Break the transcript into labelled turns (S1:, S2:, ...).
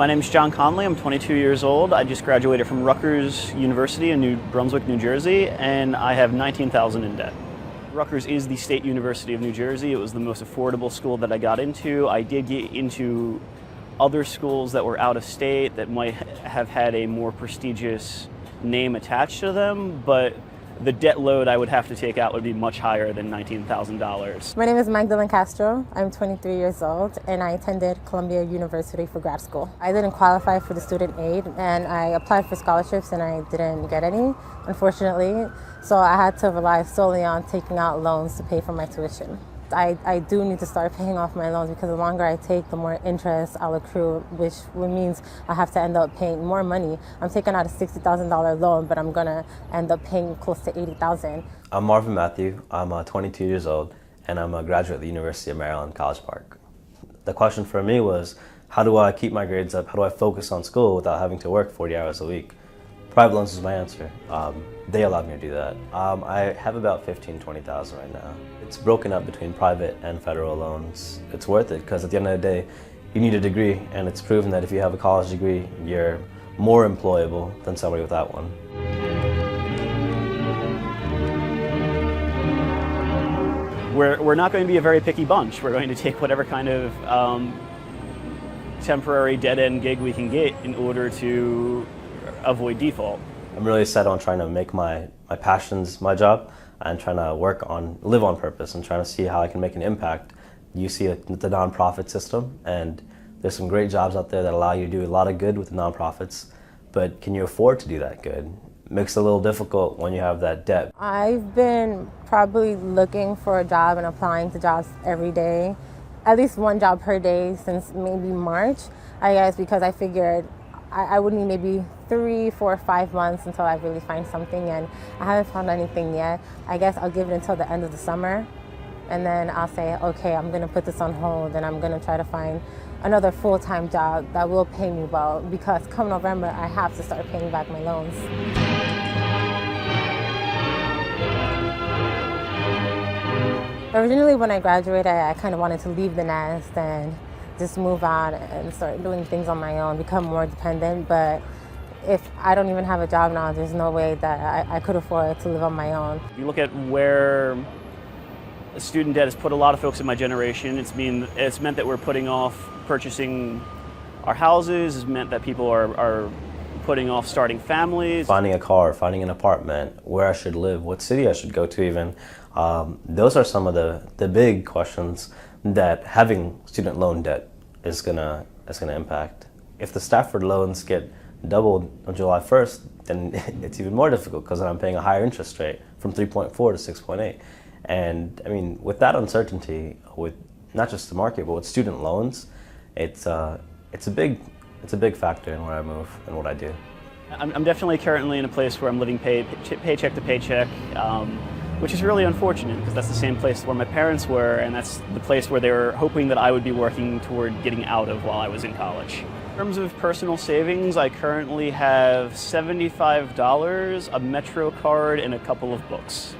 S1: My name is John Conley. I'm 22 years old. I just graduated from Rutgers University in New Brunswick, New Jersey, and I have $19,000 in debt. Rutgers is the state university of New Jersey. It was the most affordable school that I got into. I did get into other schools that were out of state that might have had a more prestigious name attached to them, but the debt load I would have to take out would be much higher than $19,000.
S2: My name is Magdalene Castro. I'm 23 years old and I attended Columbia University for grad school. I didn't qualify for the student aid and I applied for scholarships and I didn't get any, unfortunately. So I had to rely solely on taking out loans to pay for my tuition. I do need to start paying off my loans because the longer I take, the more interest I'll accrue, which means I have to end up paying more money. I'm taking out a $60,000 loan, but I'm gonna end up paying close to $80,000.
S3: I'm Marvin Matthew. I'm 22 years old, and I'm a graduate at the University of Maryland, College Park. The question for me was, how do I keep my grades up? How do I focus on school without having to work 40 hours a week? Private loans is my answer. They allowed me to do that. I have about $15,000–$20,000 right now. It's broken up between private and federal loans. It's worth it because at the end of the day, you need a degree, and it's proven that if you have a college degree, you're more employable than somebody without one.
S1: We're not going to be a very picky bunch. We're going to take whatever kind of temporary dead-end gig we can get in order to avoid default.
S3: I'm really set on trying to make my passions my job and trying to live on purpose and trying to see how I can make an impact. You see the nonprofit system, and there's some great jobs out there that allow you to do a lot of good with the nonprofits, but can you afford to do that good? Makes it a little difficult when you have that debt.
S2: I've been probably looking for a job and applying to jobs every day, at least one job per day since maybe March, I guess, because I figured I would need maybe 3, 4, 5 months until I really find something, and I haven't found anything yet. I guess I'll give it until the end of the summer, and then I'll say, okay, I'm gonna put this on hold and I'm gonna try to find another full-time job that will pay me well, because come November, I have to start paying back my loans. Originally, when I graduated, I kind of wanted to leave the nest and just move out and start doing things on my own, become more dependent. But if I don't even have a job now, there's no way that I could afford to live on my own.
S1: If you look at where student debt has put a lot of folks in my generation, it's meant that we're putting off purchasing our houses. It's meant that people are putting off starting families.
S3: Finding a car, finding an apartment, where I should live, what city I should go to even. Those are some of the big questions that having student loan debt is gonna impact. If the Stafford loans get doubled on July 1st, then it's even more difficult because then I'm paying a higher interest rate from 3.4 to 6.8. And I mean, with that uncertainty, with not just the market, but with student loans, it's a big factor in where I move and what I do.
S1: I'm definitely currently in a place where I'm living paycheck to paycheck, which is really unfortunate because that's the same place where my parents were, and that's the place where they were hoping that I would be working toward getting out of while I was in college. In terms of personal savings, I currently have $75, a Metro card, and a couple of books.